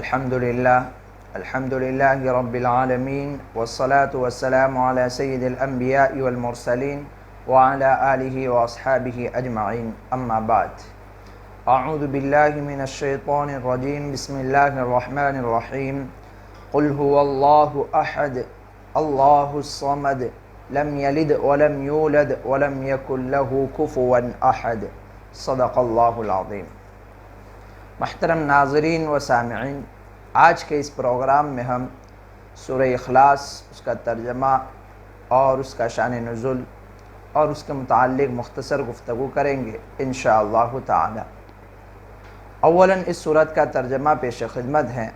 الحمد لله رب العالمين والصلاة والسلام على سيد الأنبياء والمرسلين وعلى آله وأصحابه أجمعين أما بعد أعوذ بالله من الشيطان الرجيم بسم الله الرحمن الرحيم قل هو الله أحد الله الصمد لم يلد ولم يولد ولم يكن له كفوا أحد صدق الله العظيم۔ محترم ناظرین و سامعین، آج کے اس پروگرام میں ہم سورہ اخلاص، اس کا ترجمہ اور اس کا شان نزول اور اس کے متعلق مختصر گفتگو کریں گے انشاءاللہ تعالی۔ اولاً اس سورت کا ترجمہ پیش خدمت ہے۔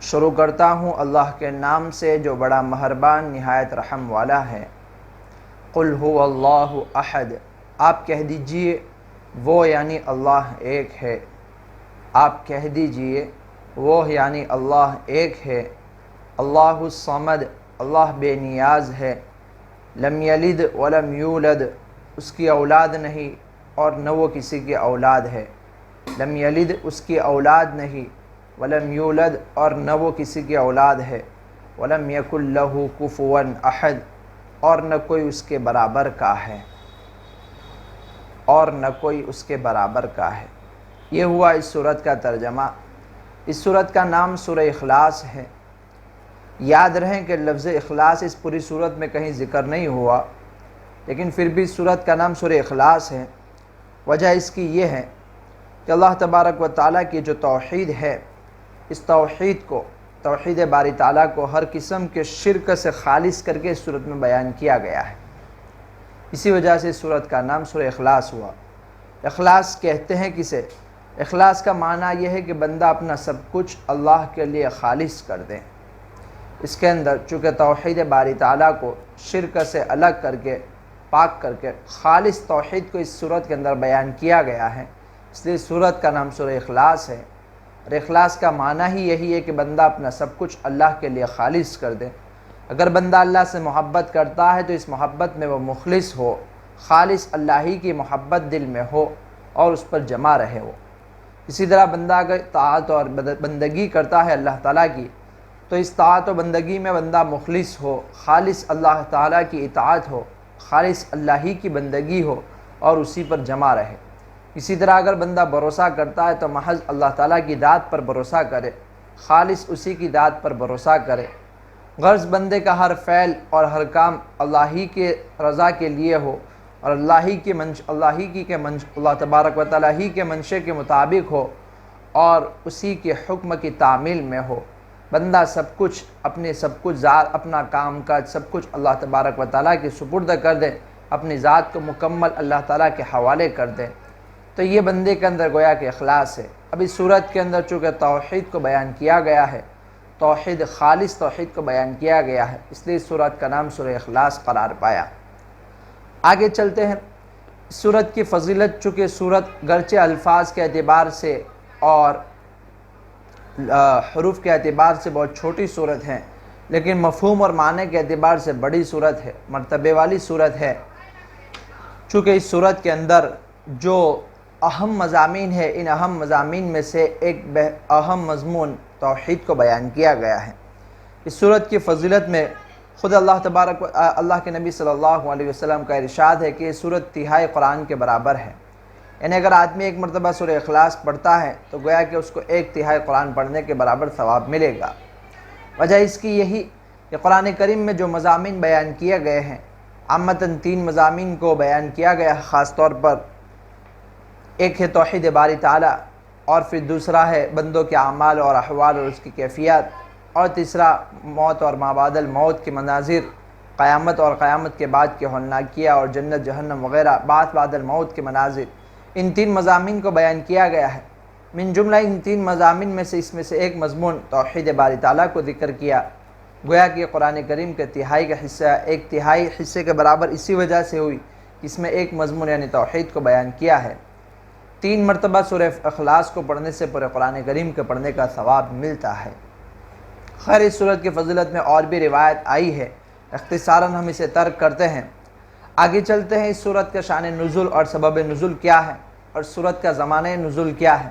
شروع کرتا ہوں اللہ کے نام سے جو بڑا مہربان نہایت رحم والا ہے۔ قل هو اللہ احد، آپ کہہ دیجئے وہ یعنی اللہ ایک ہے۔ آپ کہہ دیجئے وہ یعنی اللہ ایک ہے۔ اللہ الصمد، اللہ بے نیاز ہے۔ لم یلد ولم یولد، اس کی اولاد نہیں اور نہ وہ کسی کی اولاد ہے۔ لم یلد، اس کی اولاد نہیں، ولم یولد اور نہ وہ کسی کی اولاد ہے۔ ولم یکن لہ کفوا احد، اور نہ کوئی اس کے برابر کا ہے، اور نہ کوئی اس کے برابر کا ہے۔ یہ ہوا اس سورت کا ترجمہ۔ اس سورت کا نام سورہ اخلاص ہے۔ یاد رہیں کہ لفظ اخلاص اس پوری سورت میں کہیں ذکر نہیں ہوا، لیکن پھر بھی اس سورت کا نام سورہ اخلاص ہے۔ وجہ اس کی یہ ہے کہ اللہ تبارک و تعالیٰ کی جو توحید ہے، اس توحید کو، توحید باری تعالیٰ کو ہر قسم کے شرک سے خالص کر کے اس سورت میں بیان کیا گیا ہے۔ اسی وجہ سے اس سورت کا نام سورہ اخلاص ہوا۔ اخلاص کہتے ہیں کسے؟ اخلاص کا معنی یہ ہے کہ بندہ اپنا سب کچھ اللہ کے لیے خالص کر دے۔ اس کے اندر چونکہ توحید باری تعالیٰ کو شرک سے الگ کر کے، پاک کر کے خالص توحید کو اس سورت کے اندر بیان کیا گیا ہے، اس لیے سورت کا نام سورہ اخلاص ہے۔ اور اخلاص کا معنی ہی یہی ہے کہ بندہ اپنا سب کچھ اللہ کے لیے خالص کر دے۔ اگر بندہ اللہ سے محبت کرتا ہے تو اس محبت میں وہ مخلص ہو، خالص اللہ ہی کی محبت دل میں ہو اور اس پر جمع رہے وہ۔ اسی طرح بندہ اگر طاعت اور بندگی کرتا ہے اللہ تعالیٰ کی، تو اس طاعت و بندگی میں بندہ مخلص ہو، خالص اللہ تعالیٰ کی اطاعت ہو، خالص اللہ ہی کی بندگی ہو اور اسی پر جمع رہے۔ اسی طرح اگر بندہ بھروسہ کرتا ہے تو محض اللہ تعالیٰ کی ذات پر بھروسہ کرے، خالص اسی کی ذات پر بھروسہ کرے۔ غرض بندے کا ہر فعل اور ہر کام اللہ ہی کے رضا کے لیے ہو اور اللہ تبارک و تعالیٰ ہی کے منشے کے مطابق ہو اور اسی کے حکم کی تعمیل میں ہو۔ بندہ سب کچھ، اپنا کام کاج سب کچھ اللہ تبارک و تعالیٰ کے سپرد کر دے، اپنی ذات کو مکمل اللہ تعالیٰ کے حوالے کر دے، تو یہ بندے کے اندر گویا کہ اخلاص ہے۔ اب اس صورت کے اندر چونکہ توحید کو بیان کیا گیا ہے، توحید، خالص توحید کو بیان کیا گیا ہے، اس لیے اس صورت کا نام سورہ اخلاص قرار پایا۔ آگے چلتے ہیں۔ سورت کی فضیلت، چونکہ سورت گرچہ الفاظ کے اعتبار سے اور حروف کے اعتبار سے بہت چھوٹی سورت ہے، لیکن مفہوم اور معنی کے اعتبار سے بڑی سورت ہے، مرتبے والی سورت ہے۔ چونکہ اس سورت کے اندر جو اہم مضامین ہے، ان اہم مضامین میں سے ایک اہم مضمون توحید کو بیان کیا گیا ہے۔ اس سورت کی فضیلت میں خود اللہ کے نبی صلی اللہ علیہ وسلم کا ارشاد ہے کہ یہ سورت تہائی قرآن کے برابر ہے۔ یعنی اگر آدمی ایک مرتبہ سورہ اخلاص پڑھتا ہے تو گویا کہ اس کو ایک تہائی قرآن پڑھنے کے برابر ثواب ملے گا۔ وجہ اس کی یہی کہ قرآن کریم میں جو مضامین بیان کیے گئے ہیں، عامتاً 3 مضامین کو بیان کیا گیا ہے خاص طور پر۔ ایک ہے توحید باری تعالیٰ، اور پھر دوسرا ہے بندوں کے اعمال اور احوال اور اس کی کیفیات، اور تیسرا موت اور ما بعد الموت کے مناظر، قیامت اور قیامت کے بعد کے ہولناکیہ اور جنت جہنم وغیرہ، بعد الموت کے مناظر۔ ان 3 مضامین کو بیان کیا گیا ہے۔ من جملہ ان 3 مضامین میں سے ایک مضمون توحید باری تعالیٰ کو ذکر کیا۔ گویا کہ قرآن کریم کے تہائی کا حصہ، ایک تہائی حصے کے برابر اسی وجہ سے ہوئی کہ اس میں ایک مضمون یعنی توحید کو بیان کیا ہے۔ 3 مرتبہ سورہ اخلاص کو پڑھنے سے پورے قرآن کریم کے پڑھنے کا ثواب ملتا ہے۔ خیر، اس سورت کی فضیلت میں اور بھی روایت آئی ہے، اختصاراً ہم اسے ترک کرتے ہیں۔ آگے چلتے ہیں۔ اس سورت کا شان نزول اور سبب نزول کیا ہے، اور سورت کا زمانہ نزول کیا ہے۔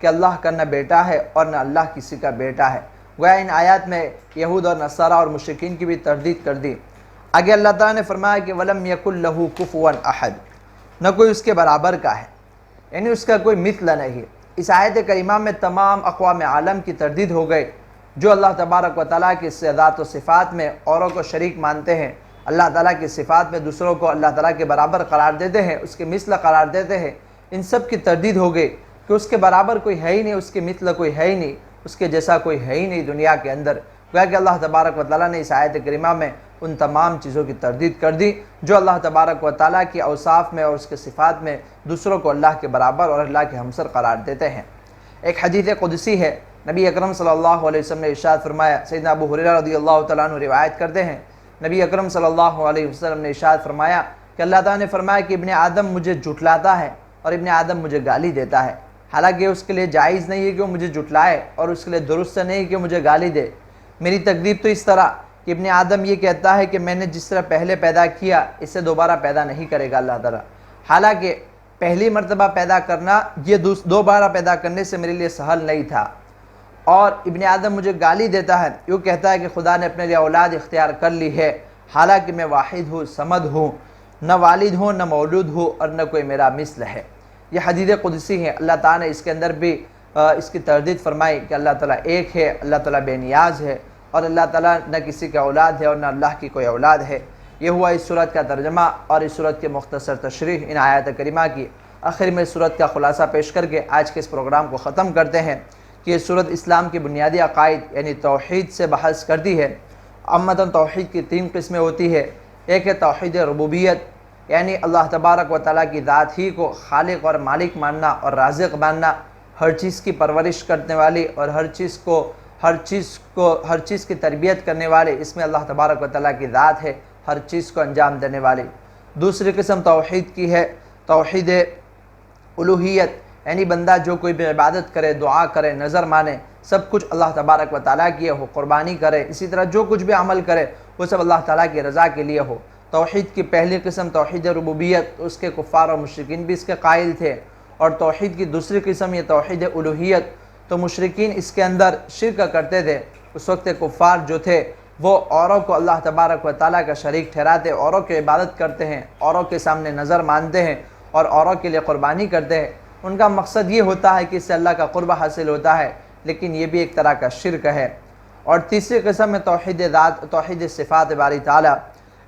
کہ اللہ کا نہ بیٹا ہے اور نہ اللہ کسی کا بیٹا ہے۔ گویا ان آیات میں یہود اور نصارہ اور مشرکین کی بھی تردید کر دی۔ آگے اللہ تعالیٰ نے فرمایا کہ وَلَمْ يَكُنْ لَهُ كُفُوًا أَحَدٌ، نہ کوئی اس کے برابر کا ہے، یعنی اس کا کوئی مثل نہیں۔ اس آیت کریمہ میں تمام اقوام عالم کی تردید ہو گئی جو اللہ تبارک و تعالیٰ کی ذات و صفات میں اوروں کو شریک مانتے ہیں، اللہ تعالیٰ کی صفات میں دوسروں کو اللہ تعالیٰ کے برابر قرار دیتے ہیں، اس کے مثل قرار دیتے ہیں۔ ان سب کی تردید ہو گئی کہ اس کے برابر کوئی ہے ہی نہیں، اس کے مثل کوئی ہے ہی نہیں، اس کے جیسا کوئی ہے ہی نہیں دنیا کے اندر۔ گویا کہ اللہ تبارک و تعالیٰ نے اس آیت کریمہ میں ان تمام چیزوں کی تردید کر دی جو اللہ تبارک و تعالیٰ کی اوصاف میں اور اس کے صفات میں دوسروں کو اللہ کے برابر اور اللہ کے ہمسر قرار دیتے ہیں۔ ایک حدیث قدسی ہے، نبی اکرم صلی اللہ علیہ وسلم نے ارشاد فرمایا، سیدنا ابو ہریرہ رضی اللہ تعالیٰ عنہ روایت کرتے ہیں، نبی اکرم صلی اللہ علیہ وسلم نے ارشاد فرمایا کہ اللہ تعالیٰ نے فرمایا کہ ابن آدم مجھے جھٹلاتا ہے اور ابن آدم مجھے گالی دیتا ہے، حالانکہ اس کے لیے جائز نہیں ہے کہ وہ مجھے جھٹلائے اور اس کے لیے درست نہیں کہ مجھے گالی دے۔ میری تکذیب تو اس طرح کہ ابن آدم یہ کہتا ہے کہ میں نے جس طرح پہلے پیدا کیا اس سے دوبارہ پیدا نہیں کرے گا اللہ تعالیٰ، حالانکہ پہلی مرتبہ پیدا کرنا یہ دوبارہ پیدا کرنے سے میرے لیے سہل نہیں تھا۔ اور ابن آدم مجھے گالی دیتا ہے، یوں کہتا ہے کہ خدا نے اپنے لیے اولاد اختیار کر لی ہے، حالانکہ میں واحد ہوں، صمد ہوں، نہ والد ہوں نہ مولود ہوں اور نہ کوئی میرا مثل ہے۔ یہ حدیث قدسی ہے۔ اللہ تعالیٰ نے اس کے اندر بھی اس کی تردید فرمائی کہ اللہ تعالیٰ ایک ہے، اللہ تعالیٰ بے نیاز ہے اور اللہ تعالیٰ نہ کسی کا اولاد ہے اور نہ اللہ کی کوئی اولاد ہے۔ یہ ہوا اس صورت کا ترجمہ اور اس صورت کے مختصر تشریح ان آیات کریمہ کی۔ آخر میں صورت کا خلاصہ پیش کر کے آج کے اس پروگرام کو ختم کرتے ہیں کہ یہ صورت اسلام کی بنیادی عقائد یعنی توحید سے بحث کرتی ہے۔ عامةً توحید کی 3 قسمیں ہوتی ہے۔ ایک ہے توحید ربوبیت، یعنی اللہ تبارک و تعالیٰ کی ذات ہی کو خالق اور مالک ماننا اور رازق ماننا، ہر چیز کی پرورش کرنے والی اور ہر چیز کی تربیت کرنے والے، اس میں اللہ تبارک و تعالیٰ کی ذات ہے، ہر چیز کو انجام دینے والی۔ دوسری قسم توحید کی ہے توحید الوہیت، یعنی بندہ جو کوئی بھی عبادت کرے، دعا کرے، نظر مانے، سب کچھ اللہ تبارک و تعالیٰ کی ہو، قربانی کرے، اسی طرح جو کچھ بھی عمل کرے وہ سب اللہ تعالیٰ کی رضا کے لیے ہو۔ توحید کی پہلی قسم توحید ربوبیت، اس کے کفار اور مشرکین بھی اس کے قائل تھے، اور توحید کی دوسری قسم یہ توحید الوہیت، تو مشرکین اس کے اندر شرک کرتے تھے۔ اس وقت کفار جو تھے وہ اوروں کو اللہ تبارک و تعالیٰ کا شریک ٹھہراتے، اوروں کی عبادت کرتے ہیں، اوروں کے سامنے نظر مانتے ہیں اور اوروں کے لیے قربانی کرتے ہیں۔ ان کا مقصد یہ ہوتا ہے کہ اس سے اللہ کا قرب حاصل ہوتا ہے، لیکن یہ بھی ایک طرح کا شرک ہے۔ اور تیسری قسم ہے توحید ذات، توحید صفات باری تعالیٰ،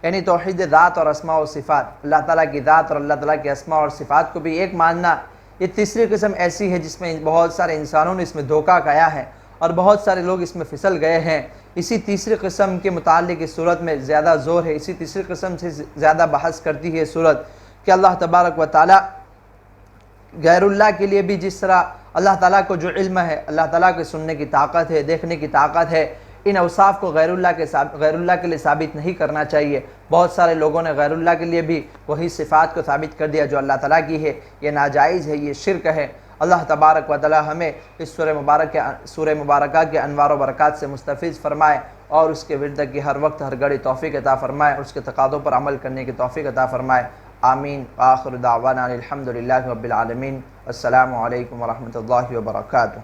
یعنی توحید ذات اور اسماء و صفات، اللہ تعالیٰ کی ذات اور اللہ تعالیٰ کی اسماء اور صفات کو بھی ایک ماننا۔ یہ تیسری قسم ایسی ہے جس میں بہت سارے انسانوں نے اس میں دھوکہ کھایا ہے اور بہت سارے لوگ اس میں پھسل گئے ہیں۔ اسی تیسری قسم کے متعلق اس صورت میں زیادہ زور ہے، اسی تیسری قسم سے زیادہ بحث کرتی ہے صورت کہ اللہ تبارک و تعالیٰ غیر اللہ کے لیے بھی جس طرح اللہ تعالیٰ کو جو علم ہے، اللہ تعالیٰ کو سننے کی طاقت ہے، دیکھنے کی طاقت ہے، ان اوصاف کو غیر اللہ کے لیے ثابت نہیں کرنا چاہیے۔ بہت سارے لوگوں نے غیر اللہ کے لیے بھی وہی صفات کو ثابت کر دیا جو اللہ تعالیٰ کی ہے۔ یہ ناجائز ہے، یہ شرک ہے۔ اللہ تبارک و تعالیٰ ہمیں اس سورہ مبارکہ کے انوار و برکات سے مستفیض فرمائے اور اس کے ورد کی ہر وقت ہر گھڑی توفیق عطا فرمائے اور اس کے تقاضوں پر عمل کرنے کی توفیق عطا فرمائے۔ آمین۔ آخر دعوانا الحمدللہ رب العالمین۔ السلام علیکم ورحمۃ اللہ وبرکاتہ۔